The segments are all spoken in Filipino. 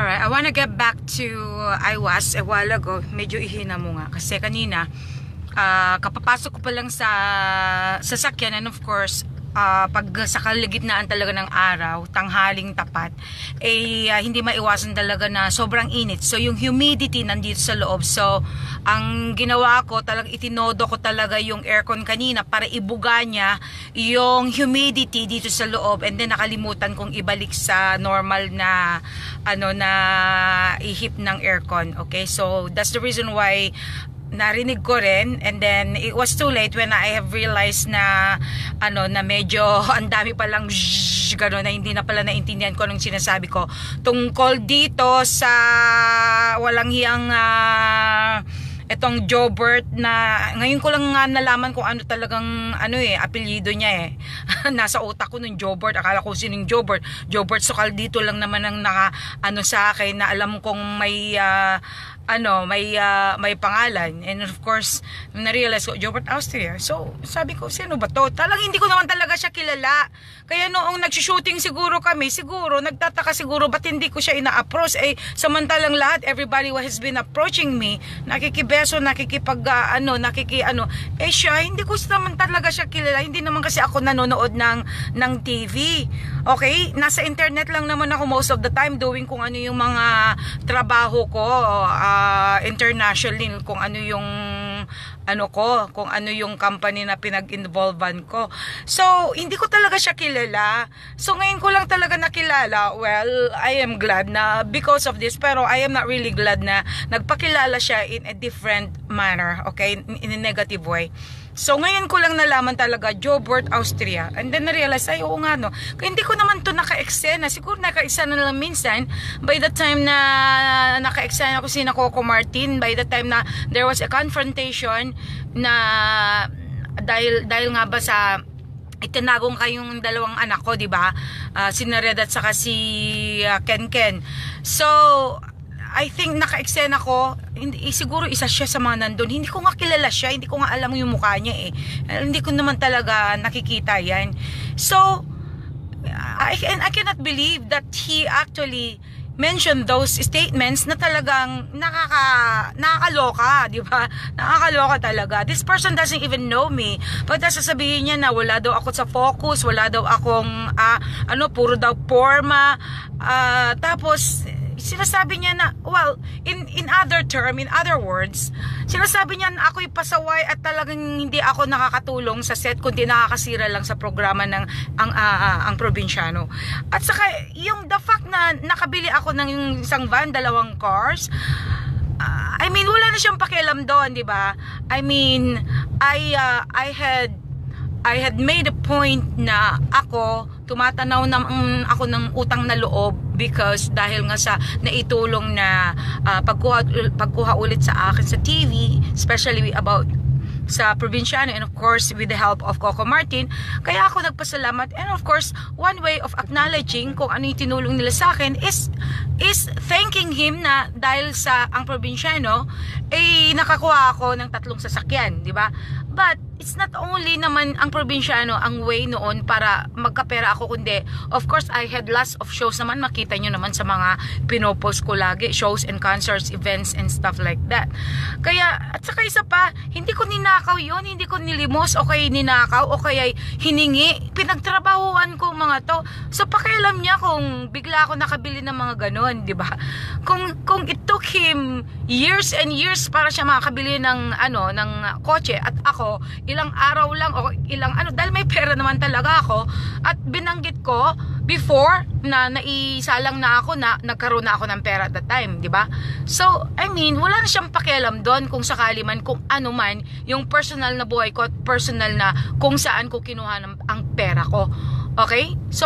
Alright, I wanna get back to I was a while ago. Medyo ihina mo nga kasi kanina kapapasok ko pa lang sa sasakyan, and of course pag sa kalagitnaan talaga ng araw, tanghaling tapat, hindi maiwasan talaga na sobrang init. So yung humidity nandito sa loob. So ang ginawa ko, talagang itinodo ko talaga yung aircon kanina para ibuga niya yung humidity dito sa loob, and then nakalimutan kong ibalik sa normal na na ihip ng aircon. Okay, so that's the reason why narinig ko rin, and then it was too late when I have realized na na medyo ang dami palang gano'n, na hindi na pala naintindihan ko anong sinasabi ko tungkol dito sa walang hiyang itong Jobert, na ngayon ko lang nga nalaman kung ano talagang apelyido niya nasa utak ko nung Jobert. Akala ko sinong Jobert Sokal dito lang naman ang sa akin, na alam kong may may pangalan. And of course, na-realize ko, Jobert Austria. So, sabi ko, sino ba to? Talagang hindi ko naman talaga siya kilala. Kaya noong nagsushooting siguro kami, nagtataka siguro, ba't hindi ko siya ina-approach? Samantalang lahat, everybody has been approaching me, nakikibeso, siya, hindi ko naman talaga siya kilala. Hindi naman kasi ako nanonood ng TV. Okay? Nasa internet lang naman ako most of the time, doing kung ano yung mga trabaho ko, internationally, kung ano yung kung ano yung company na pinag-involvean ko. So, hindi ko talaga siya kilala. So, ngayon ko lang talaga nakilala. Well, I am glad na because of this, pero I am not really glad na nagpakilala siya in a different manner, okay? In a negative way. So, ngayon ko lang nalaman talaga, Jobert Austria. And then, na-realize, oo nga, no. Kaya hindi ko naman to naka-eksena. Siguro naka-eksena na lang minsan. By the time na naka-eksena ko si Coco Martin, by the time na there was a confrontation na dahil nga ba sa itinagong kayong dalawang anak ko, di ba? Si Nared at saka si Ken. So, I think naka-eksena ko, siguro isa siya sa mga nandun. Hindi ko nga kilala siya, hindi ko nga alam yung mukha niya Hindi ko naman talaga nakikita yan. So, I cannot believe that he actually mentioned those statements na talagang nakakaloka, di ba? Nakakaloka talaga. This person doesn't even know me. Pagka sasabihin niya na wala daw ako sa focus, wala daw akong, puro daw forma, tapos, sinasabi niya na, well, in other words, sinasabi niya na ako'y pasaway at talagang hindi ako nakakatulong sa set, kundi nakakasira lang sa programa ng ang probinsyano. At saka, yung the fact na nakabili ako ng isang van, 2 cars, wala na siyang pakialam doon, di ba? I had made a point na ako, tumatanaw ako ng utang na loob because dahil nga sa naitulong na pagkuha ulit sa akin sa TV, especially about sa probinsyano, and of course with the help of Coco Martin, kaya ako nagpasalamat. And of course, one way of acknowledging kung ano yung tinulong nila sa akin is thanking him na dahil sa ang probinsyano nakakuha ako ng 3 sasakyan, di ba? But it's not only naman ang probinsyano ang way noon para magkapera ako, kundi of course I had lots of shows naman. Makita nyo naman sa mga pinopost ko lagi, shows and concerts, events and stuff like that. Kaya, at saka isa pa, hindi ko ninakaw yun, hindi ko nilimos o kaya ninakaw o kaya hiningi. Pinagtrabahuan ko mga to. So pakialam niya kung bigla ako nakabili ng mga ganon, di ba? Kung it took him years and years para siya makakabili ng kotse, at ako ilang araw lang o ilang dahil may pera naman talaga ako, at binanggit ko before na naisalang na ako na nagkaroon na ako ng pera at that time, di ba? So, wala na siyang pakialam doon kung sakali man, kung ano man yung personal na buhay ko at personal na kung saan ko kinuha ang pera ko. Okay? So,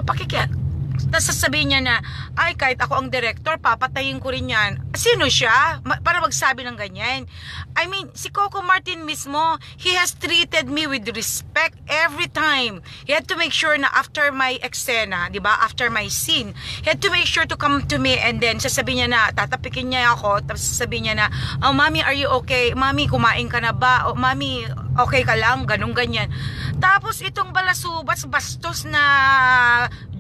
tapos sasabihin niya na, ay, kahit ako ang director, papatayin ko rin yan. Sino siya? Para magsabi ng ganyan. Si Coco Martin mismo, he has treated me with respect every time. He had to make sure na after my eksena, di ba? After my scene, he had to make sure to come to me, and then sasabihin niya na, tatapikin niya ako, tapos sasabihin niya na, oh, Mami, are you okay? Mami, kumain ka na ba? Oh, Mami, okay ka lang? Ganun, ganyan. Tapos itong balasubas, bastos na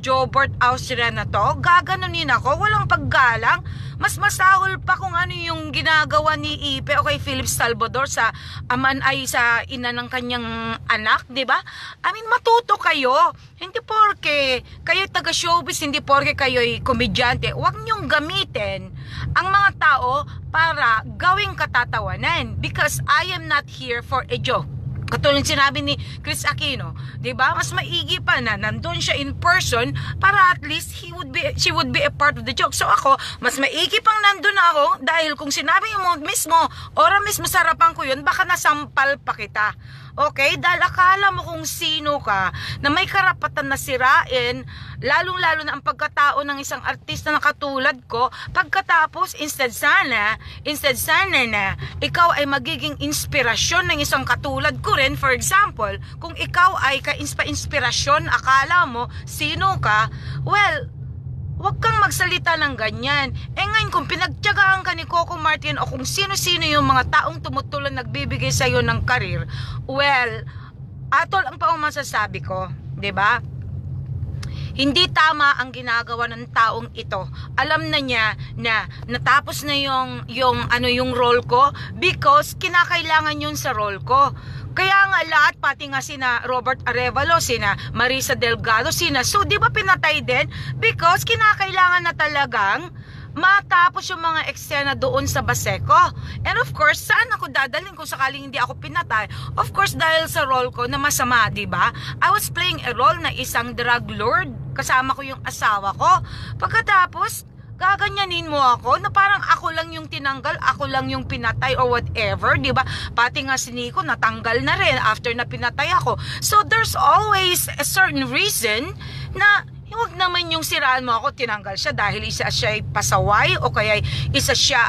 Jobert Austria na to, gaganunin ako, walang paggalang. mas masahol pa kung ano yung ginagawa ni Ipe o kay Philip Salvador sa sa ina ng kanyang anak, di ba? I mean, matuto kayo. Hindi porke kayo taga-showbiz, hindi porke kayo'y komedyante, huwag niyong gamitin ang mga tao para gawing katatawanan, because I am not here for a joke. Katulad sinabi ni Chris Aquino, 'di ba? Mas maigi pa na nandoon siya in person para at least she would be a part of the joke. So ako, mas maigi pang nandoon ako dahil kung sinabi mo mismo, ora mismo sa harapan ko 'yun, baka nasampal pa kita. Okay? Dahil akala mo kung sino ka na may karapatan na sirain, lalong-lalo na ang pagkatao ng isang artista na katulad ko, pagkatapos instead sana na ikaw ay magiging inspirasyon ng isang katulad ko rin. For example, kung ikaw ay ka-inspirasyon, akala mo sino ka, well, huwag kang magsalita ng ganyan. Ngayon, kung pinagtiyagaan ka ni Coco Martin o kung sino-sino yung mga taong tumutulong nagbibigay sa'yo ng karir, well, atol ang paong masasabi ko, 'di ba? Hindi tama ang ginagawa ng taong ito. Alam na niya na natapos na yung role ko because kinakailangan yun sa role ko. Kaya nga lahat, pati nga sina Robert Arevalo, sina Marisa Delgado, sina Sue, di ba pinatay din? Because kinakailangan na talagang matapos yung mga eksena doon sa Baseco. And of course, saan ako dadalhin kung sakaling hindi ako pinatay? Of course, dahil sa role ko na masama, di ba? I was playing a role na isang drug lord. Kasama ko yung asawa ko. Pagkatapos, gaganyanin mo ako na parang ako lang yung tinanggal, ako lang yung pinatay or whatever, di ba? Pati nga si Nico natanggal na rin after na pinatay ako. So there's always a certain reason na huwag naman yung siraan mo ako, tinanggal siya dahil isa siya ay pasaway o kaya isa siya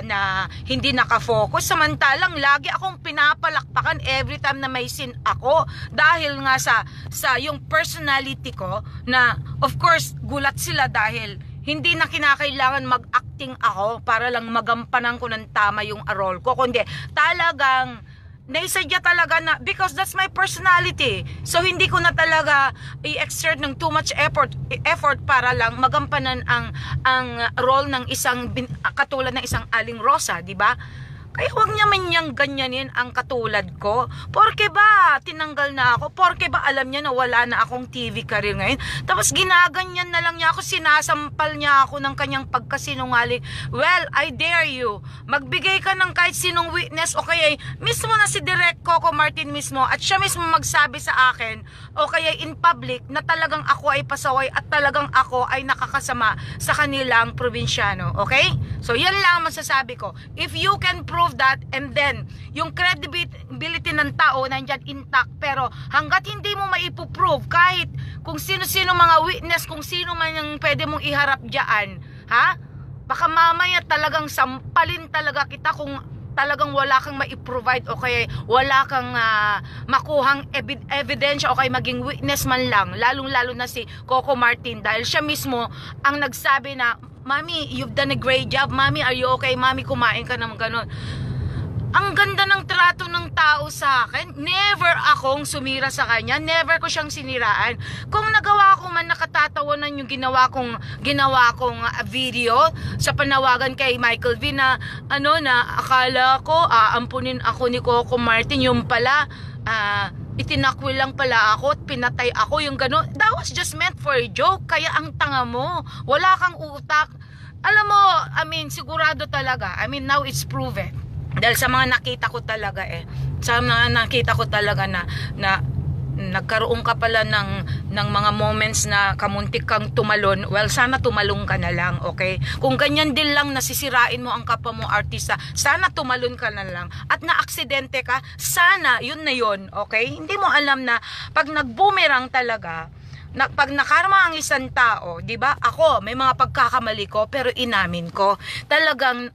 na hindi nakafocus. Samantalang lagi akong pinapalakpakan every time na may scene ako dahil nga sa yung personality ko na of course gulat sila dahil hindi na kinakailangan mag-acting ako para lang magampanan ko ng tama yung role ko, kundi talagang naisadya talaga na because that's my personality. So hindi ko na talaga i-exert ng too much effort para lang magampanan ang role ng isang katulad ng isang Aling Rosa, di ba? Kaya huwag naman niyang ganyanin ang katulad ko. Porke ba tinanggal na ako? Porke ba alam niya na wala na akong TV career ngayon? Tapos ginaganyan na lang niya ako, sinasampal niya ako ng kanyang pagkasinungaling. Well, I dare you. Magbigay ka ng kahit sinong witness o kaya mismo na si Direk Coco Martin mismo at siya mismo magsabi sa akin o kaya in public na talagang ako ay pasaway at talagang ako ay nakakasama sa kanilang probinsyano. Okay? So yan lang masasabi ko. If you can prove that, and then yung credibility ng tao nandyan intact, pero hanggat hindi mo maipuprove kahit kung sino-sino mga witness, kung sino man yung pwede mong iharap dyan, ha? Baka mamaya talagang sampalin talaga kita kung talagang wala kang maiprovide o kaya wala kang makuhang ebidensya o kaya maging witness man lang, lalong-lalo na si Coco Martin dahil siya mismo ang nagsabi na, Mami, you've done a great job. Mami, are you okay? Mami, kumain ka naman ganun. Ang ganda ng trato ng tao sa akin. Never akong sumira sa kanya. Never ko siyang siniraan. Kung nagawa ko man nakatatawanan yung ginawa kong video sa panawagan kay Michael V na akala ko aampunin ako ni Coco Martin, yung pala itinakwil lang pala ako at pinatay ako, yung gano'n. That was just meant for a joke. Kaya ang tanga mo, wala kang utak. Alam mo, sigurado talaga. Now it's proven. Dahil sa mga nakita ko talaga na nagkaroon ka pala ng mga moments na kamuntik kang tumalon. Well, sana tumalong ka na lang, okay? Kung ganyan din lang nasisirain mo ang kapwa mo artista, sana tumalon ka na lang. At na-aksidente ka, sana yun na yun, okay? Hindi mo alam na pag nag-boomerang talaga, pag nakarma ang isang tao, di ba? Ako, may mga pagkakamali ko, pero inamin ko. Talagang